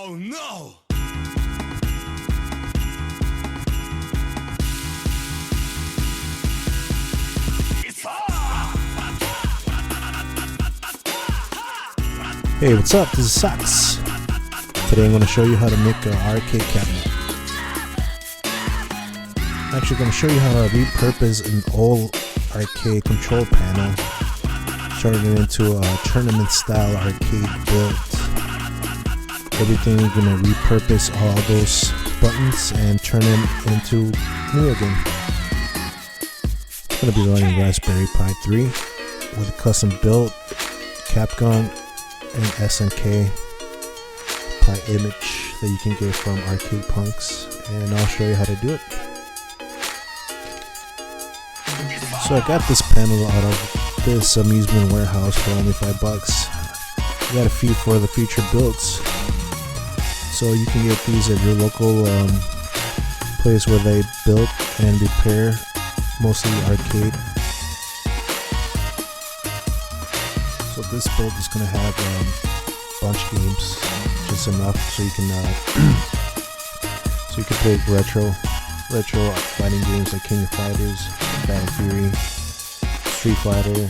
Oh no! Hey, what's up? This is Socks. Today I'm going to show you how to make an arcade cabinet. I'm actually going to show you how to repurpose an old arcade control panel, turn it into a tournament style arcade build. Everything we're going to repurpose all those buttons and turn them into new again. It's going to be running Raspberry Pi 3 with a custom build, Capcom and SNK Pi image that you can get from Arcade Punks, and I'll show you how to do it. So I got this panel out of this amusement warehouse for only $5. I got a few for the future builds, so you can get these at your local place where they build and repair mostly arcade. So this build is going to have a bunch of games, just enough so you can play retro fighting games like King of Fighters, Battle Fury, Street Fighter,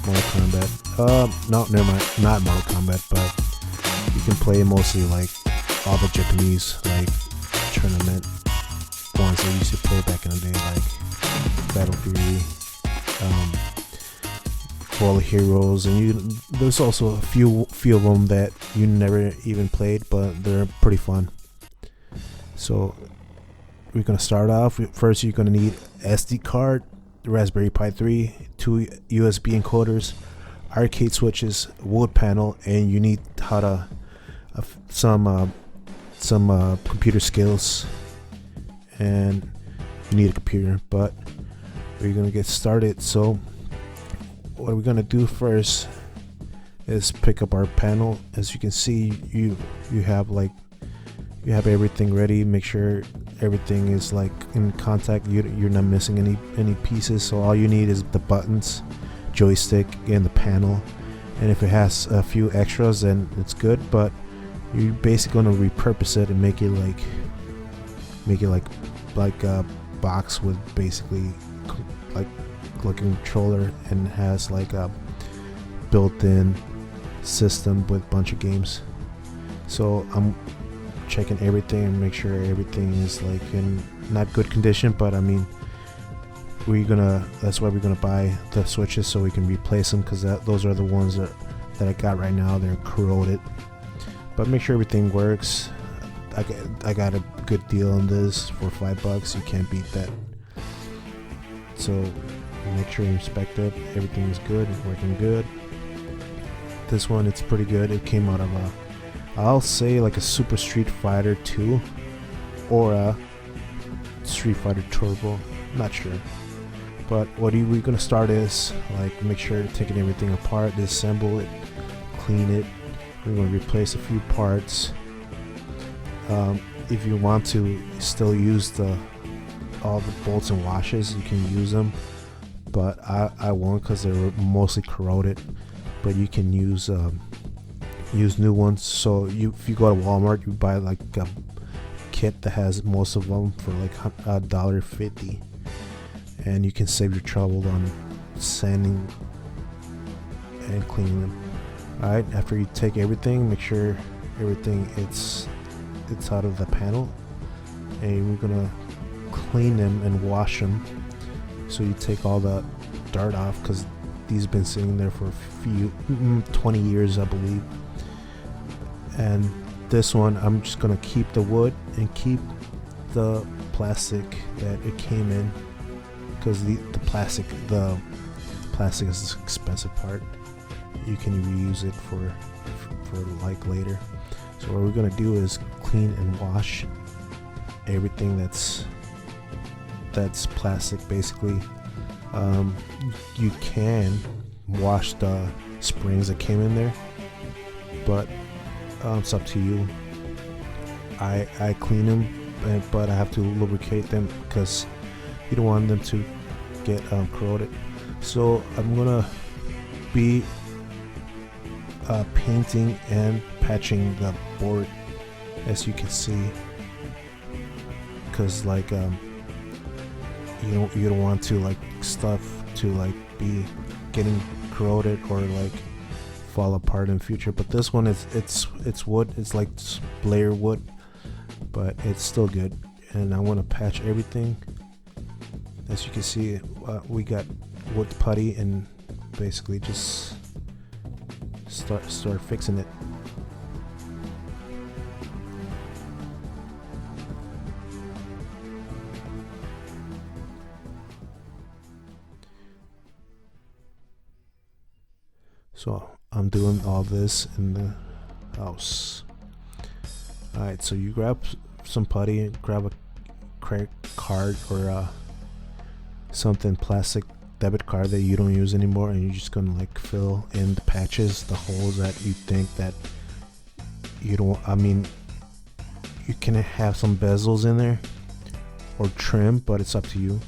Mortal Kombat. No, never mind, not Mortal Kombat, but you can play mostly like all the Japanese like tournament ones that you used to play back in the day, like Battle Fury, all the heroes, and there's also a few of them that you never even played, but they're pretty fun. So we're gonna start off. First, you're gonna need SD card, the Raspberry Pi 3, 2 USB encoders, arcade switches, wood panel, and you need some computer skills, and you need a computer. But we're gonna get started. So what we're gonna do first is pick up our panel. As you can see, you have everything ready. Make sure everything is like in contact. You're not missing any pieces. So all you need is the buttons, joystick, and the panel. And if it has a few extras, then it's good. But you're basically gonna repurpose it and make it like a box with basically like a controller, and has like a built-in system with a bunch of games. So I'm checking everything and make sure everything is like in not good condition, but I mean that's why we're gonna buy the switches, so we can replace them, because those are the ones that I got right now. They're corroded. But make sure everything works. I got a good deal on this for $5. You can't beat that. So make sure you inspect it. Everything is good, working good. This one, it's pretty good. It came out of I'll say like a Super Street Fighter 2 or a Street Fighter Turbo. Not sure. But what we're gonna start is like make sure taking everything apart, disassemble it, clean it. We're gonna replace a few parts. If you want to still use all the bolts and washers, you can use them, but I won't, because they're mostly corroded. But you can use new ones. So if you go to Walmart, you buy like a kit that has most of them for like $1.50, and you can save your trouble on sanding and cleaning them. Alright, after you take everything, make sure everything it's out of the panel, and we're gonna clean them and wash them. So you take all the dirt off, because these have been sitting there for 20 years, I believe. And this one, I'm just gonna keep the wood and keep the plastic that it came in, because the plastic is the expensive part. You can reuse it for like later. So what we're gonna do is clean and wash everything that's plastic, basically. You can wash the springs that came in there, but it's up to you. I clean them, but I have to lubricate them, because you don't want them to get corroded. So I'm gonna be painting and patching the board as you can see, because like you don't want to like stuff to like be getting corroded or like fall apart in the future. But this one is it's wood, it's like layer wood, but it's still good. And I want to patch everything. As you can see, we got wood putty, and basically just start fixing it. So I'm doing all this in the house. Alright, so you grab some putty, grab a credit card or something plastic debit card that you don't use anymore, and you're just gonna like fill in the patches, the holes that you think that you don't. I mean, you can have some bezels in there or trim, but it's up to you.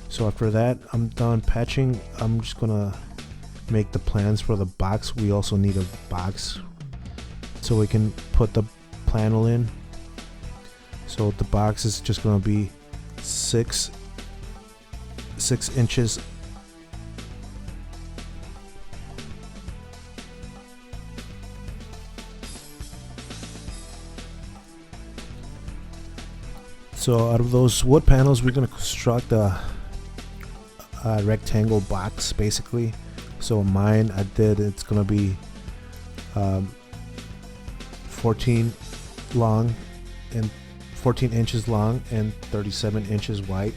So after that, I'm done patching. I'm just gonna make the plans for the box. We also need a box so we can put the panel in. So the box is just gonna be 6 inches So out of those wood panels, we're going to construct a rectangle box basically. So mine, it's going to be 14 long and 14 inches long and 37 inches wide.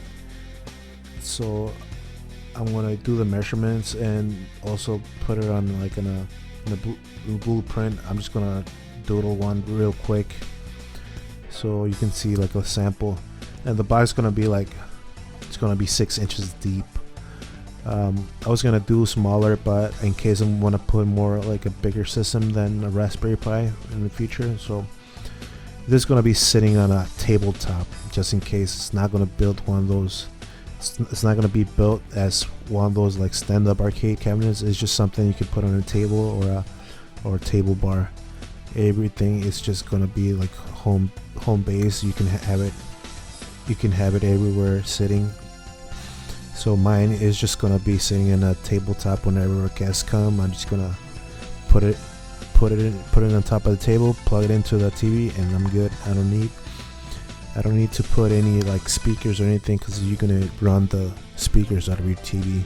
So I'm going to do the measurements and also put it on like in a blueprint. I'm just going to doodle one real quick so you can see like a sample. And the box is going to be like, it's going to be 6 inches deep. I was going to do smaller, but in case I want to put more like a bigger system than a Raspberry Pi in the future. So this is going to be sitting on a tabletop just in case. It's not going to build one of those. It's not going to be built as one of those like stand-up arcade cabinets. It's just something you could put on a table or a table bar. Everything is just going to be like home base. You can have it everywhere sitting. So mine is just gonna be sitting in a tabletop. Whenever guests come, I'm just gonna put it on top of the table, plug it into the TV, and I'm good. I don't need to put any like speakers or anything, because you're gonna run the speakers out of your TV.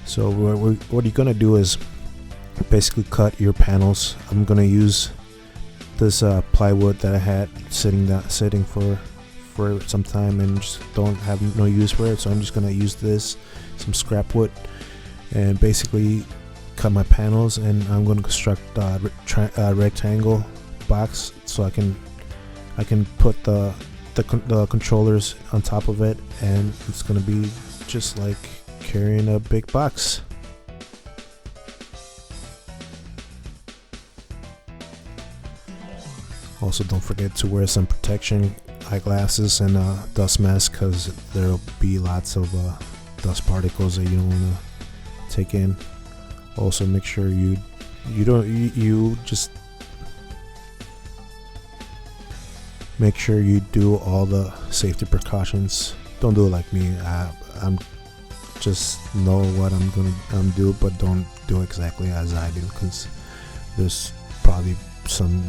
So what you're gonna do is basically cut your panels. I'm gonna use this plywood that I had sitting for some time and just don't have no use for it. So I'm just gonna use some scrap wood, and basically cut my panels, and I'm gonna construct a rectangle box so I can put the controllers on top of it, and it's gonna be just like carrying a big box. Also, don't forget to wear some protection eyeglasses and a dust mask, because there'll be lots of dust particles that you don't want to take in. Also, make sure you just make sure you do all the safety precautions. Don't do it like me. I'm just know what I'm gonna do, but don't do exactly as I do, because there's probably some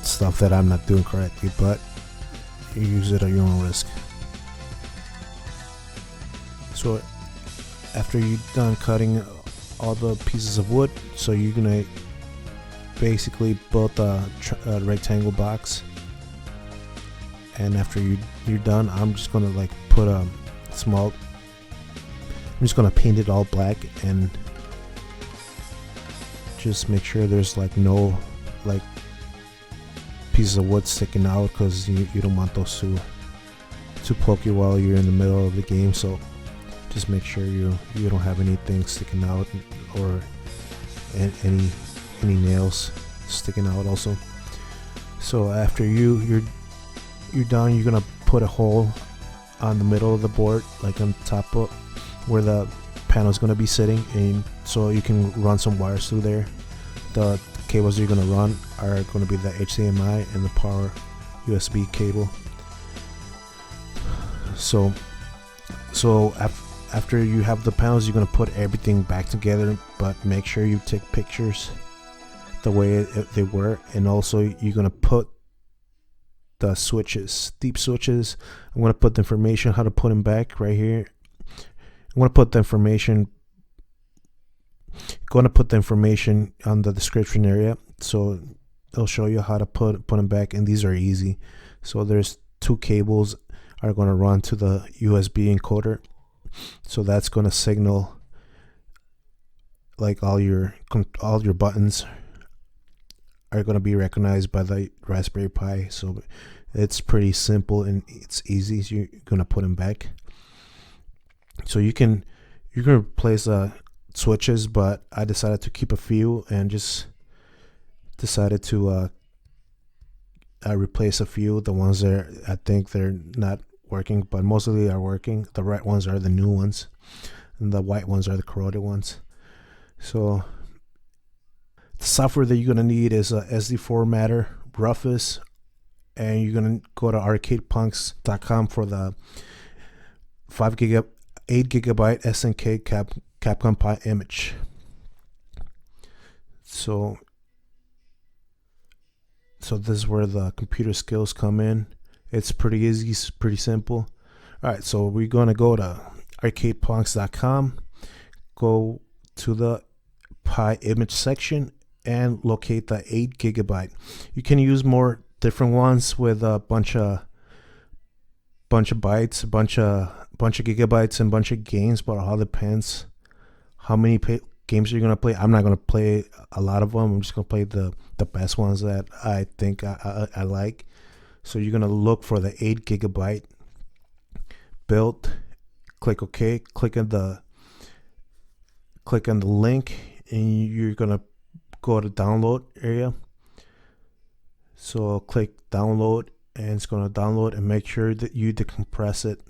stuff that I'm not doing correctly, but you use it at your own risk. So after you're done cutting all the pieces of wood, so you're gonna basically build a rectangle box, and after you're done, I'm just gonna like put I'm just gonna paint it all black, and just make sure there's like no like pieces of wood sticking out, because you don't want those to poke you while you're in the middle of the game. So just make sure you don't have anything sticking out, or any nails sticking out also. So after you're done, you're gonna put a hole on the middle of the board, like on top of where the panel is gonna be sitting, and so you can run some wires through there. The cables you're going to run are going to be the HDMI and the power USB cable. So after you have the panels, you're going to put everything back together, but make sure you take pictures the way they were. And also you're going to put the switches, deep switches. I'm going to put the information how to put them back right here. I'm going to put the information on the description area, so it'll show you how to put them back, and these are easy. So there's two cables are going to run to the USB encoder, so that's going to signal like all your buttons are going to be recognized by the Raspberry Pi. So it's pretty simple and it's easy. So you're going to put them back. So you're going to replace switches, but I decided to keep a few and just decided to replace a few. The ones that I think they're not working, but mostly are working. The red ones are the new ones, and the white ones are the corroded ones. So the software that you're going to need is a SD formatter, Repurpose, and you're going to go to arcadepunks.com for the 8 gigabyte SNK Capcom Pi image. So this is where the computer skills come in. It's pretty easy, it's pretty simple. Alright, so we're going to go to arcadepunks.com, go to the Pi image section, and locate the 8 gigabyte. You can use more different ones with a bunch of bytes, a bunch of gigabytes, and bunch of games, but it all depends how many games you're gonna play. I'm not gonna play a lot of them. I'm just gonna play the best ones that I think I like. So you're gonna look for the 8 gigabyte build, click OK, click on the link, and you're gonna go to download area. So click download, and it's gonna download, and make sure that you decompress it.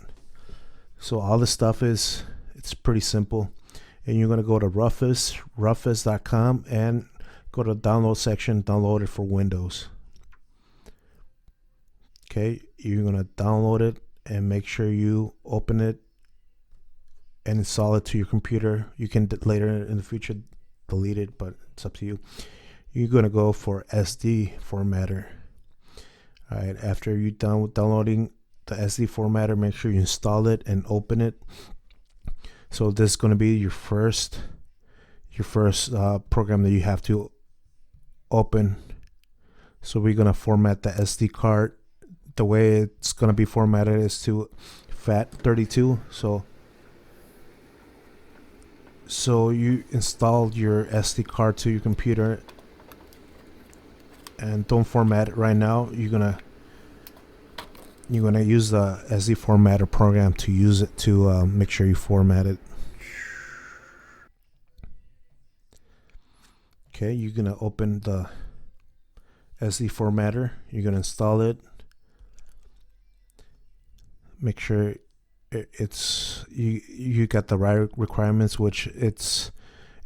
So all this stuff it's pretty simple. And you're going to go to repurpose.com and go to the download section, download it for Windows. Okay, you're going to download it and make sure you open it and install it to your computer. You can later in the future delete it, but it's up to you. You're going to go for SD formatter. All right, after you're done with downloading the SD formatter, make sure you install it and open it. So this is going to be your first program that you have to open. So we're going to format the SD card. The way it's going to be formatted is to FAT32. So you installed your SD card to your computer, and don't format it right now. You're gonna use the SD formatter program to use it to make sure you format it. Okay, you're gonna open the SD formatter. You're gonna install it. Make sure it's you got the right requirements, which it's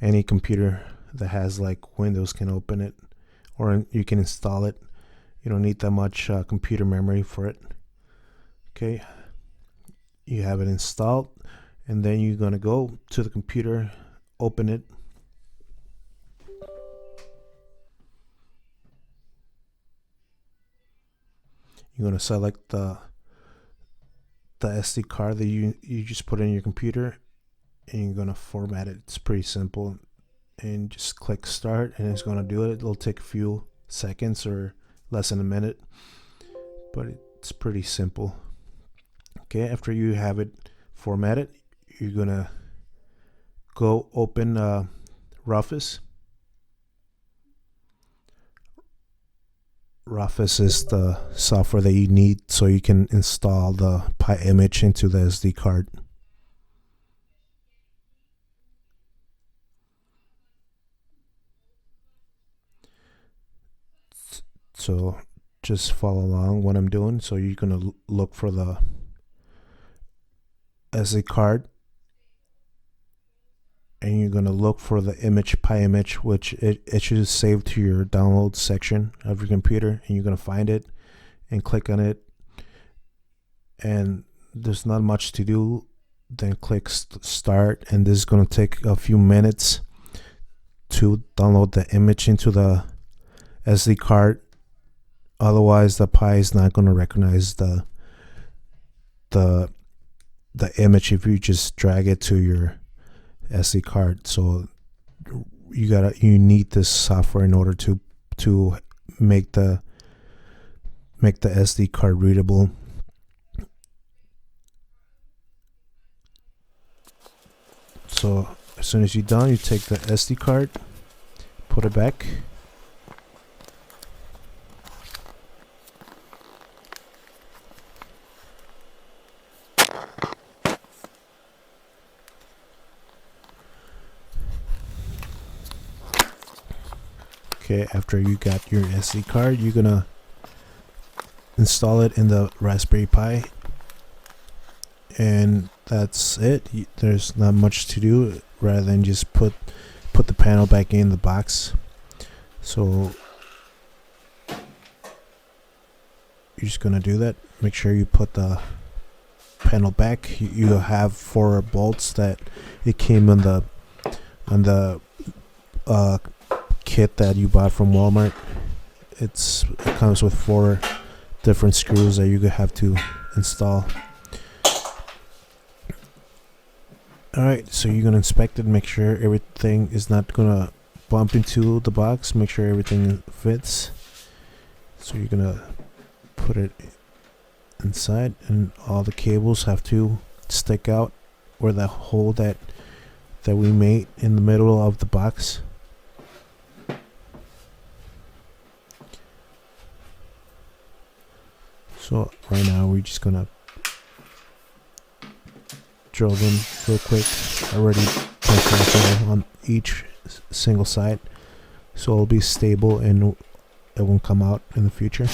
any computer that has like Windows can open it, or you can install it. You don't need that much computer memory for it. Okay, you have it installed, and then you're gonna go to the computer, open it. You're gonna select the SD card that you just put in your computer, and you're gonna format it. It's pretty simple, and just click start, and it's gonna do it. It'll take a few seconds or less than a minute, but it's pretty simple. Okay, after you have it formatted, you're gonna go open Repurpose. Repurpose is the software that you need so you can install the Pi image into the SD card. So just follow along what I'm doing. So you're gonna look for the SD card. and you're gonna look for the image, pi image, which it should save to your download section of your computer, and you're gonna find it and click on it. And there's not much to do. Then click start, and this is gonna take a few minutes to download the image into the SD card. Otherwise, the Pi is not gonna recognize the image if you just drag it to your SD card. So you need this software in order to make the SD card readable. So as soon as you're done, you take the SD card, put it back. Okay, after you got your SD card, you're gonna install it in the Raspberry Pi, and that's it. There's not much to do rather than just put the panel back in the box. So you're just gonna do that. Make sure you put the panel back. You have 4 bolts that it came on the kit that you bought from Walmart. It comes with 4 different screws that you have to install. Alright, so you're gonna inspect it, make sure everything is not gonna bump into the box, make sure everything fits. So you're gonna put it inside, and all the cables have to stick out where the hole that we made in the middle of the box. So right now we're just gonna drill them real quick. I already punched a hole on each single side, so it'll be stable and it won't come out in the future.